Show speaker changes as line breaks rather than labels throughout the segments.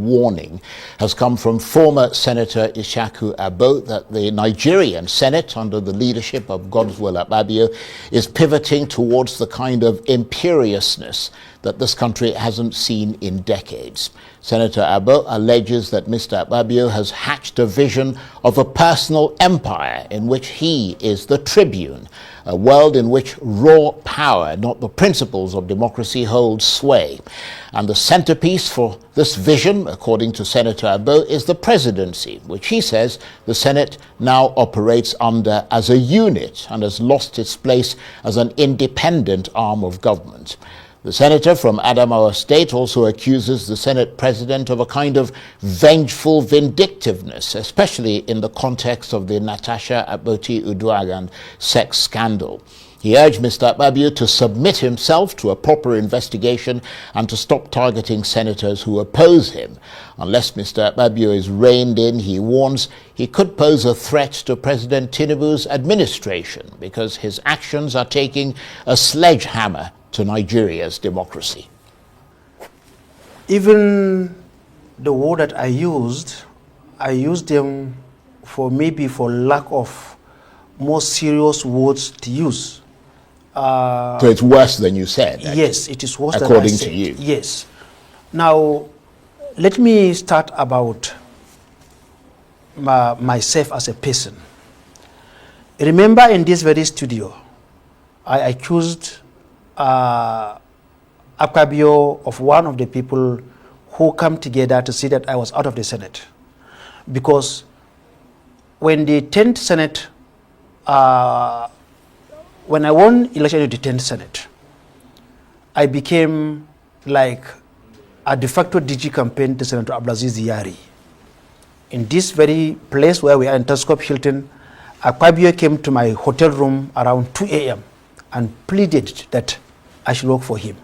warning has come from former Senator Elisha Abbo that the Nigerian Senate, under the leadership of Godswill Akpabio, is pivoting towards the kind of imperiousness that this country hasn't seen in decades. Senator Abbo alleges that Mr. Akpabio has hatched a vision of a personal empire in which he is the tribune, a world in which raw power, not the principles of democracy, holds sway. And the centerpiece for this vision, according to Senator Abbo, is the presidency, which he says the Senate now operates under as a unit and has lost its place as an independent arm of government. The senator from Adamawa State also accuses the Senate president of a kind of vengeful vindictiveness, especially in the context of the Natasha Uduaghan sex scandal. He urged Mr. Akpabio to submit himself to a proper investigation and to stop targeting senators who oppose him. Unless Mr. Akpabio is reined in, he warns, he could pose a threat to President Tinubu's administration because his actions are taking a sledgehammer to Nigeria's democracy.
Even the word that I used them for lack of more serious words to use.
So it's worse than you said?
Yes, it is worse than I said.
According to you?
Yes. Now, let me start about myself as a person. Remember, in this very studio, I accused Akpabio of one of the people who come together to say that I was out of the Senate. Because when the 10th Senate, when I won election to the 10th Senate, I became like a de facto DG campaign to Senator Abdulaziz Yari. In this very place where we are in Telescope Hilton, Akpabio came to my hotel room around 2 a.m. and pleaded that I should work for him.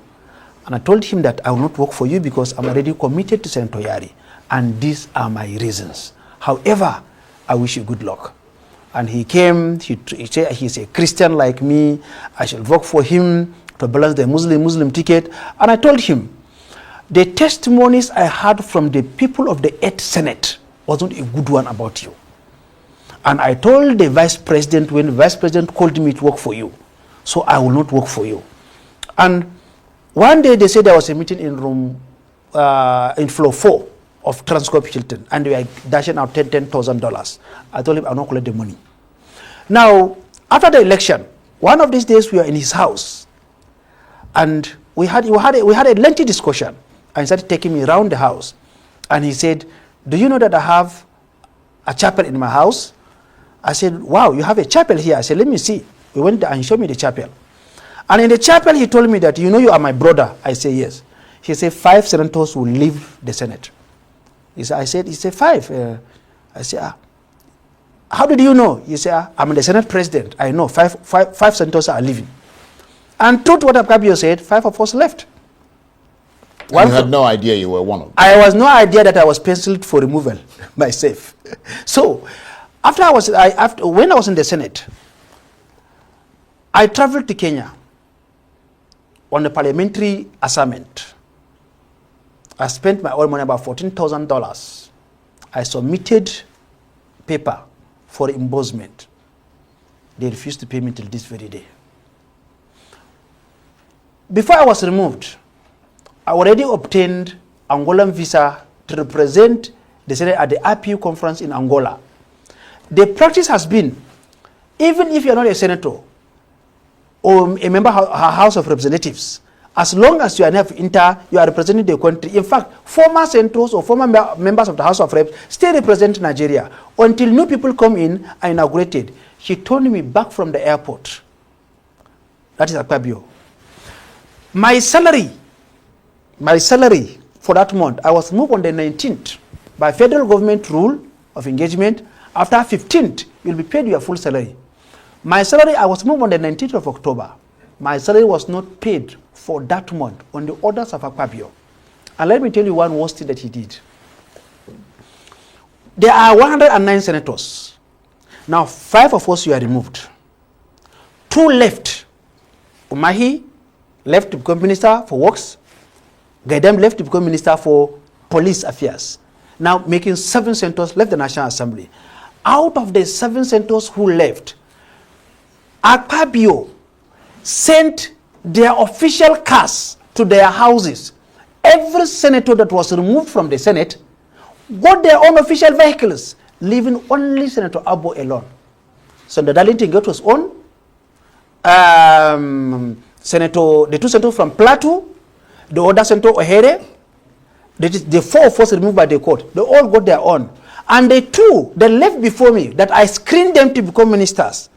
And I told him that I will not work for you because I'm already committed to Senator Yari. And these are my reasons. However, I wish you good luck. And he came, he said he's a Christian like me. I shall work for him to balance the Muslim ticket. And I told him, the testimonies I heard from the people of the 8th Senate wasn't a good one about you. And I told the Vice President when the Vice President called me to work for you, so I will not work for you. And one day they said there was a meeting in room, in floor 4 of Transcorp Hilton, and they were dashing out $10,000. I told him I'll not collect the money. Now, after the election, one of these days we were in his house, and we had a lengthy discussion, and he started taking me around the house, and he said, do you know that I have a chapel in my house? I said, wow, you have a chapel here. I said, let me see. We went there and he showed me the chapel. And in the chapel, he told me that, you know, you are my brother. I say, yes. He said, 5 senators will leave the Senate. He said, 5. I said, how did you know? He said, I'm the Senate president. I know 5 senators are leaving. And truth what Akpabio said, 5 of us left.
You had no idea you were one of them.
I was no idea that I was penciled for removal myself. So, when I was in the Senate, I traveled to Kenya on a parliamentary assignment. I spent my own money, about $14,000. I submitted paper for reimbursement. They refused to pay me till this very day. Before I was removed, I already obtained Angolan visa to represent the Senate at the IPU conference in Angola. The practice has been, even if you are not a senator or a member of our House of Representatives, as long as you are you are representing the country. In fact, former senators or former members of the House of Reps still represent Nigeria until new people come in and inaugurated. He turned me back from the airport. That is Akpabio. My salary for that month, I was moved on the 19th by federal government rule of engagement. After 15th, you'll be paid your full salary. My salary, I was moved on the 19th of October. My salary was not paid for that month on the orders of Akpabio. And let me tell you one worst thing that he did. There are 109 senators. Now, 5 of us were removed. 2 left. Umahi left to become minister for works. Gaidam left to become minister for police affairs, now making 7 senators left the National Assembly. Out of the 7 senators who left, Akpabio sent their official cars to their houses. Every senator that was removed from the Senate got their own official vehicles, leaving only Senator Abbo alone. Senator Darlington got his own. The 2 senators from Plateau, the other Senator Ohere, the 4 of us removed by the court, they all got their own. And the 2 that left before me, that I screened them to become ministers,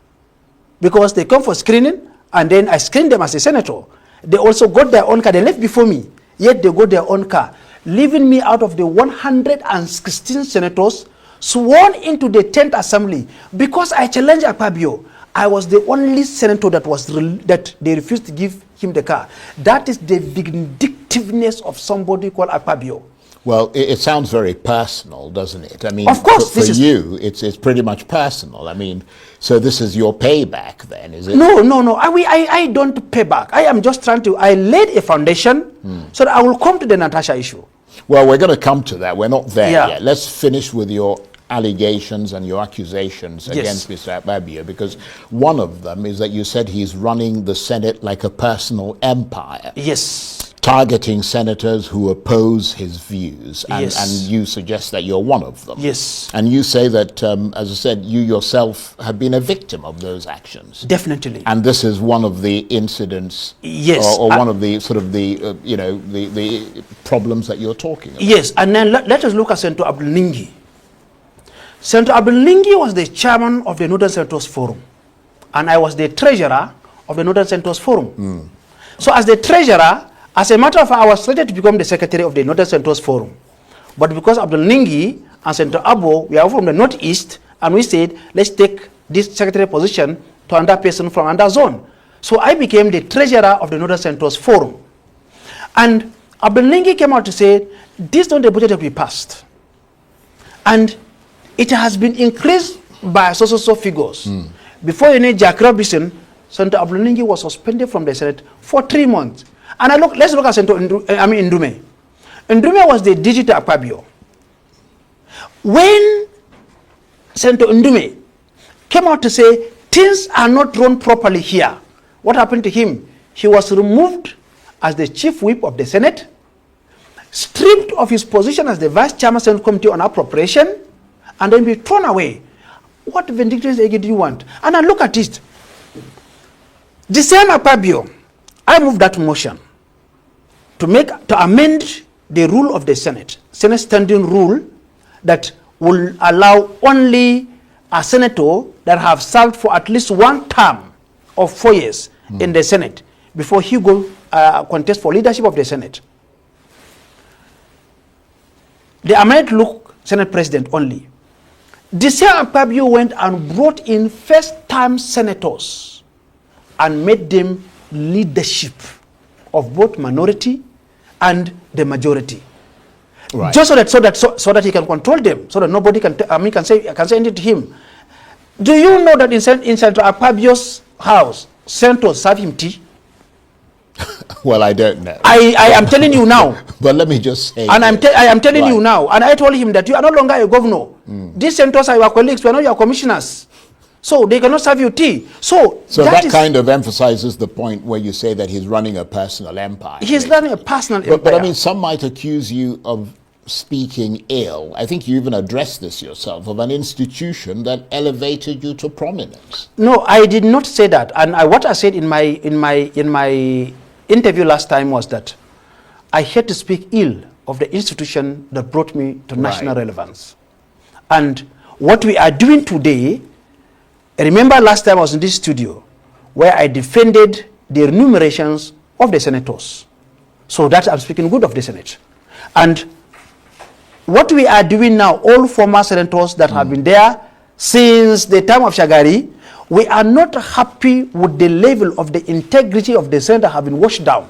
because they come for screening, and then I screened them as a senator. They also got their own car. They left before me, yet they got their own car, leaving me out of the 116 senators sworn into the 10th Assembly. Because I challenged Akpabio, I was the only senator that they refused to give him the car. That is the vindictiveness of somebody called Akpabio.
Well, it sounds very personal, doesn't it? I mean,
of course,
for you, it's pretty much personal. I mean, so this is your payback then, is it?
No. I don't pay back. I am just trying to, I laid a foundation so that I will come to the Natasha issue.
Well, we're going to come to that. We're not there
Yeah.
yet. Let's finish with your allegations and your accusations against Mr. Akpabio, because one of them is that you said he's running the Senate like a personal empire.
Yes.
Targeting senators who oppose his views, and,
Yes.
and you suggest that you're one of them.
Yes.
And you say that, as I said, you yourself have been a victim of those actions.
Definitely.
And this is one of the incidents,
Yes.
or one of the sort of the the problems that you're talking about.
Yes, and then let us look at Senator Abdul-Ningi. Senator Abdul-Ningi was the chairman of the Northern Senators Forum, and I was the treasurer of the Northern Senators Forum. So as the treasurer, as a matter of fact, I was slated to become the secretary of the Northern Senators Forum. But because Abdul-Ningi and Senator Abbo, we are from the Northeast, and we said, let's take this secretary position to another person from another zone. So I became the treasurer of the Northern Senators Forum. And Abdul-Ningi came out to say, this is not the budget that we passed. And it has been increased by so figures. Before you need Jack Robinson, Senator Abdul-Ningi was suspended from the Senate for 3 months. And let's look at Senator Ndume. Ndume was the digital Akpabio. When Senator Ndume came out to say things are not run properly here, what happened to him? He was removed as the chief whip of the Senate, stripped of his position as the vice chairman of the Senate Committee on Appropriation, and then be thrown away. What vindictiveness do you want? And I look at it. The same Akpabio, I moved that motion to amend the rule of the Senate standing rule, that will allow only a senator that have served for at least 1 term of 4 years in the Senate before he go contest for leadership of the Senate. The amendment look Senate president only. The same Akpabio went and brought in first-time senators and made them leadership of both minority and the majority.
Right.
Just so that he can control them, so that nobody can say anything to him. Do you know that in Senator Akpabio's house, senators serve him tea?
Well, I don't know.
I am telling you now.
But let me just say,
And I am telling you now. And I told him that you are no longer a governor. These senators are your colleagues. We are not your commissioners. So they cannot serve you tea. So
that kind of emphasizes the point where you say that he's running a personal empire.
He's running a personal empire.
But I mean, some might accuse you of speaking ill. I think you even addressed this yourself, of an institution that elevated you to prominence.
No, I did not say that. And what I said in my interview last time was that I had to speak ill of the institution that brought me to national relevance. And what we are doing today, remember last time I was in this studio where I defended the remunerations of the senators. So that I'm speaking good of the Senate. And what we are doing now, all former senators that have been there since the time of Shagari, we are not happy with the level of the integrity of the Senate that have been washed down.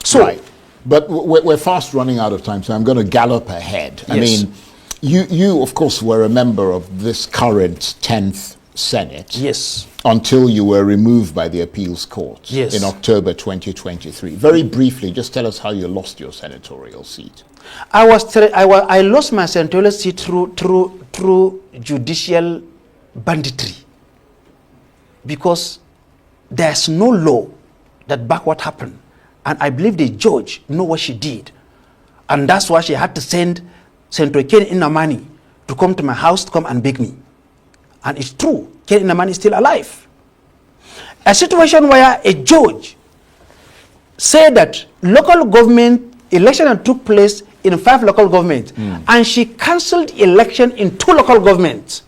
So,
But we're fast running out of time, so I'm going to gallop ahead. I mean, you of course were a member of this current 10th Senate.
Yes.
Until you were removed by the appeals court
in
October 2023. Very briefly, just tell us how you lost your senatorial seat.
I lost my senatorial seat through judicial banditry, because there's no law that back what happened, and I believe the judge know what she did, and that's why she had to send Senator Ken Inamani to come to my house to come and beg me. And it's true, Ken Inamani is still alive. A situation where a judge said that local government election took place in 5 local governments, and she cancelled election in 2 local governments,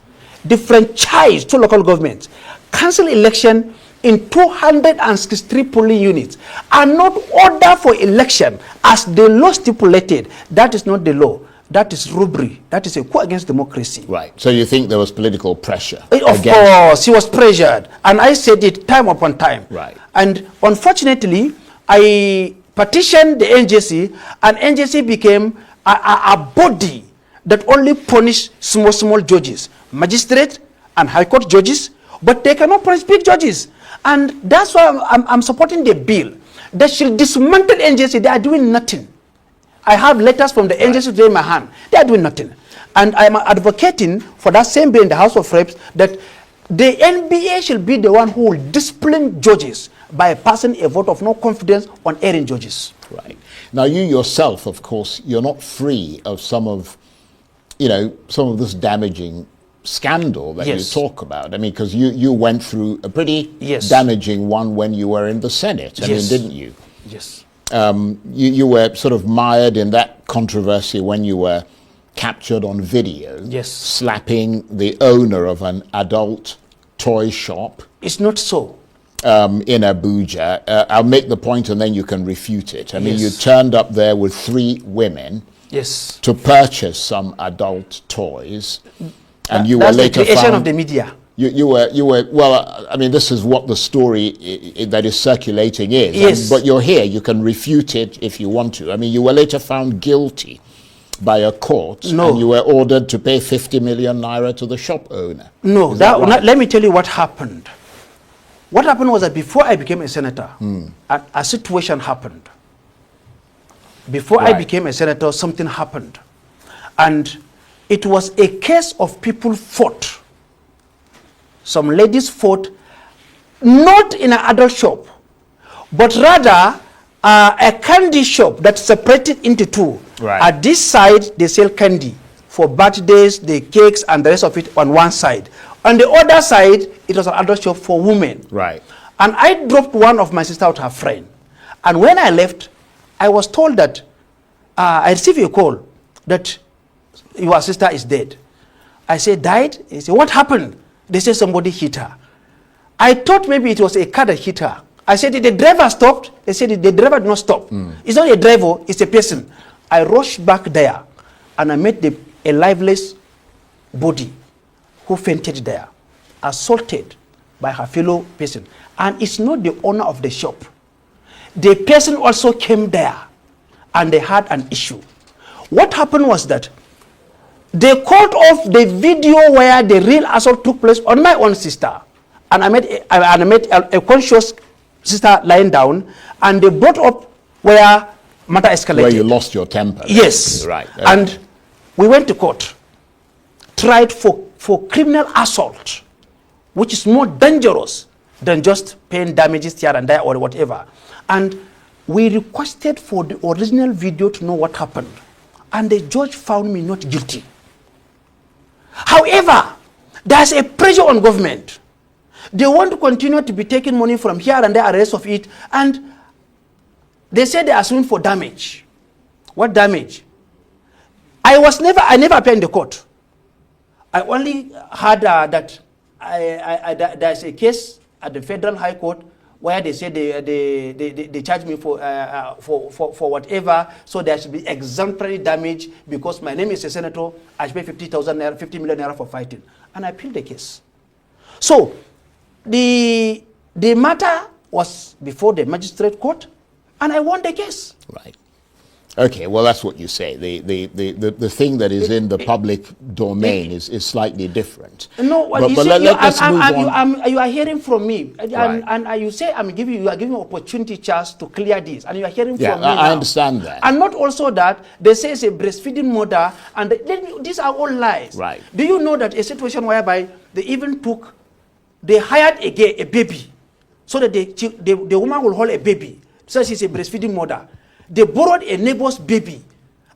diffranchised 2 local governments, cancelled election in 263 polling units, and not order for election as the law stipulated. That is not the law. That is robbery. That is a coup against democracy.
Right. So you think there was political pressure?
Of course, he was pressured. And I said it time upon time.
Right.
And unfortunately, I petitioned the NJC, and NJC became a body that only punished small judges, magistrate and high court judges, but they cannot punish big judges. And that's why I'm supporting the bill that should dismantle NJC. They are doing nothing. I have letters from the NJC today in my hand. They are doing nothing. And I'm advocating for that same bill in the House of Reps, that the NBA should be the one who will discipline judges by passing a vote of no confidence on erring judges.
Right. Now, you yourself, of course, you're not free of some of this damaging scandal that you talk about. I mean, because you went through a pretty damaging one when you were in the Senate. I mean, didn't you?
Yes.
You were sort of mired in that controversy when you were captured on video, slapping the owner of an adult toy shop.
It's not so.
In Abuja. I'll make the point and then you can refute it. I mean, you turned up there with 3 women to purchase some adult toys, and you were later
the creation
found
of the media.
You were well. I mean, this is what the story that is circulating is.
Yes.
But you're here. You can refute it if you want to. I mean, you were later found guilty by a court, and you were ordered to pay 50 million naira to the shop owner.
No, let me tell you what happened. What happened was that before I became a senator, a situation happened. Before I became a senator, something happened. And it was a case of people fought. Some ladies fought, not in an adult shop, but rather a candy shop that's separated into 2.
Right.
At this side, they sell candy for birthdays, the cakes, and the rest of it on one side. On the other side, it was an adult shop for women.
Right.
And I dropped one of my sister out, her friend. And when I left, I was told that I received a call that your sister is dead. I said, died? He said, what happened? They said somebody hit her. I thought maybe it was a car that hit her. I said, did the driver stop? They said, the driver did not stop. It's not a driver, it's a person. I rushed back there, and I met a lifeless body who fainted there, assaulted by her fellow person. And it's not the owner of the shop. The person also came there, and they had an issue. What happened was that they called off the video where the real assault took place on my own sister. And I met a conscious sister lying down, and they brought up where matter escalated.
Where you lost your temper.
Yes.
Right.
And we went to court, tried for criminal assault, which is more dangerous than just paying damages here and there or whatever. And we requested for the original video to know what happened. And the judge found me not guilty. However, there's a pressure on government. They want to continue to be taking money from here and there and the rest of it. And they said they are suing for damage. What damage? I never appeared in the court. I only heard that there's a case at the Federal High Court where they said they charge me for whatever, so there should be exemplary damage because my name is a senator. I should pay 50 million naira for fighting, and I appealed the case. So the matter was before the magistrate court, and I won the case.
Right. Okay, well, that's what you say. The thing that is in the public domain is slightly different.
No,
but
you
but
see,
let's move on.
you are hearing from me,
Right.
and you say you are giving opportunity chance to clear this, and you are hearing
Yeah,
from me
I
now.
understand that.
And not also that they say it's a breastfeeding mother, and these are all lies.
Right.
Do you know that a situation whereby they hired a baby, so that the woman will hold a baby, so she's a breastfeeding mother. They borrowed a neighbor's baby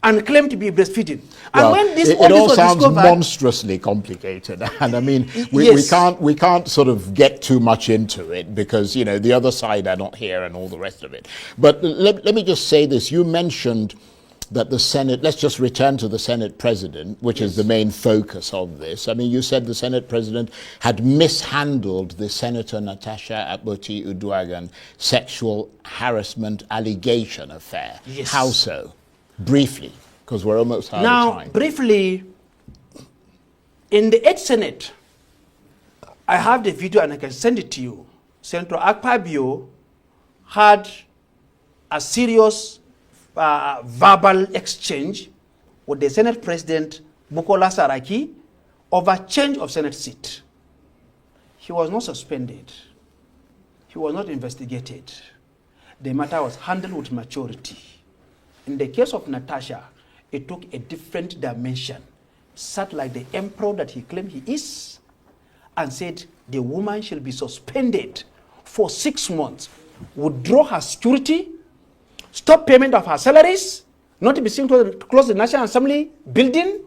and claimed to be breastfeeding. And
Well,
when this
it
all
all
was
sounds
discovered,
monstrously complicated, and I mean, we
Yes.
can't sort of get too much into it because the other side are not here and all the rest of it. But let me just say this: you mentioned that the Senate. Let's just return to the Senate president, which is the main focus of this. I mean, you said the Senate president had mishandled the Senator Natasha Akpabio sexual harassment allegation affair.
Yes.
How so? Briefly, because we're almost out of
now,
time.
briefly, in the 8th Senate, I have the video and I can send it to you. Senator Akpabio had a serious verbal exchange with the Senate President Bukola Saraki over change of Senate seat. He was not suspended. He was not investigated. The matter was handled with maturity. In the case of Natasha, it took a different dimension. Sat like the emperor that he claimed he is, and said the woman shall be suspended for 6 months, withdraw her security, stop payment of her salaries, not to be seen to close the National Assembly building,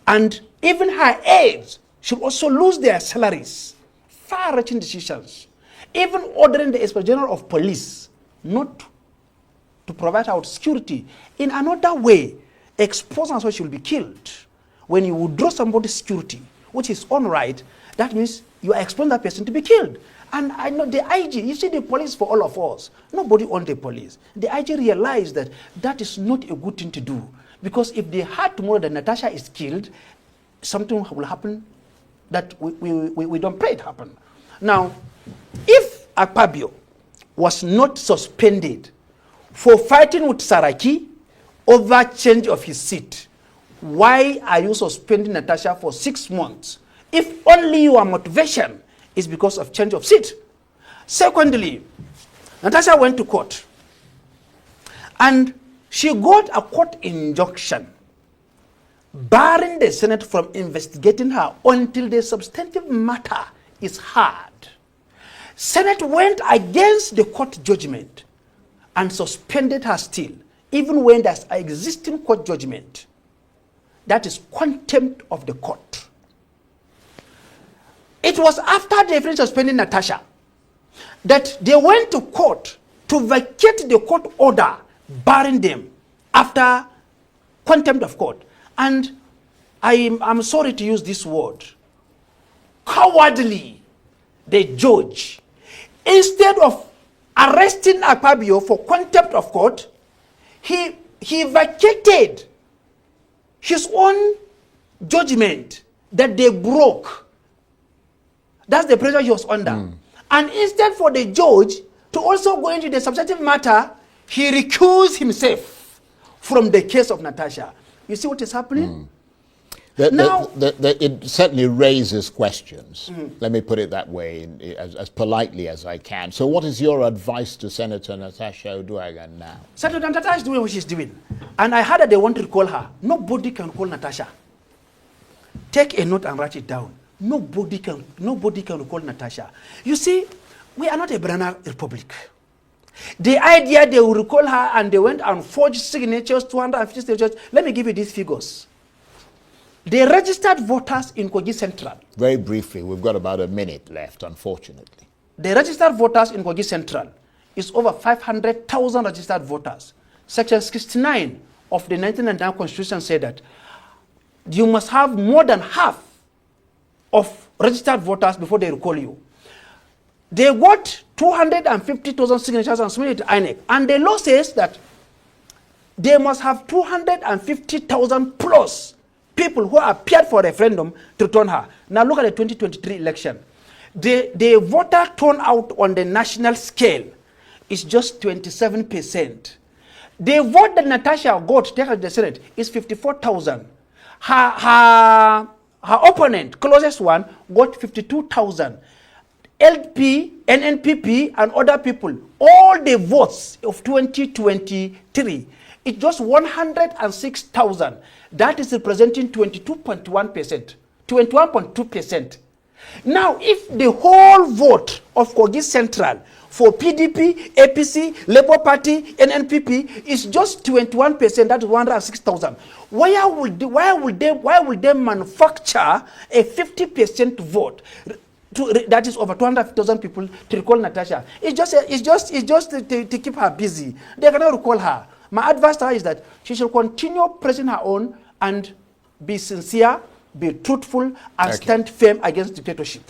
and even her aides should also lose their salaries. Far-reaching decisions. Even ordering the Inspector General of Police not to provide her with security. In another way, expose and so she will be killed. When you withdraw somebody's security, which is on right, that means you are exposing that person to be killed. And I know the IG, you see the police for all of us. Nobody owns the police. The IG realized that that is not a good thing to do. Because if they had tomorrow that Natasha is killed, something will happen that we don't pray it happen. Now, if Akpabio was not suspended for fighting with Saraki over change of his seat, why are you suspending Natasha for 6 months if only your motivation is because of change of seat? Secondly, Natasha went to court and she got a court injunction barring the Senate from investigating her until the substantive matter is heard. Senate went against the court judgment and suspended her still, even when there's an existing court judgment. That is contempt of the court. It was after they finished suspending Natasha that they went to court to vacate the court order barring them after contempt of court. And I'm sorry to use this word, cowardly, the judge, instead of arresting Akpabio for contempt of court, he vacated his own judgment that they broke. That's the pressure he was under. And instead for the judge to also go into the substantive matter, he recused himself from the case of Natasha. You see what is happening?
It certainly raises questions. Let me put it that way, as politely as I can. So what is your advice to Senator Natasha Akpabio now?
Senator Natasha is doing what she's doing. And I heard that they want to call her. Nobody can call Natasha. Take a note and write it down. Nobody can call Natasha. You see, we are not a banana republic. The idea they will recall her and they went and forged signatures, 250 signatures. Let me give you these figures. The registered voters in Kogi Central.
Very briefly, we've got about a minute left, unfortunately.
The registered voters in Kogi Central is over 500,000 registered voters. Section 69 of the 1999 Constitution said that you must have more than half of registered voters before they recall you. They got 250,000 signatures and submitted to INEC. And the law says that they must have 250,000 plus people who appeared for a referendum to return her. Now look at the 2023 election. The voter turnout on the national scale is just 27%. The vote that Natasha got to take her to the Senate is 54,000. Her opponent, closest one, got 52,000. LP, NNPP, and other people, all the votes of 2023, it's just 106,000. That is representing 22.1%, 21.2%. Now, if the whole vote of Kogi Central for PDP, APC, Labour Party, NNPP is just 21%, that is 106,000. Why will they manufacture a 50% vote? That is over 200,000 people to recall Natasha. It's just to keep her busy. They cannot recall her. My advice to her is that she should continue pressing her own and be sincere, be truthful, and stand firm against dictatorship.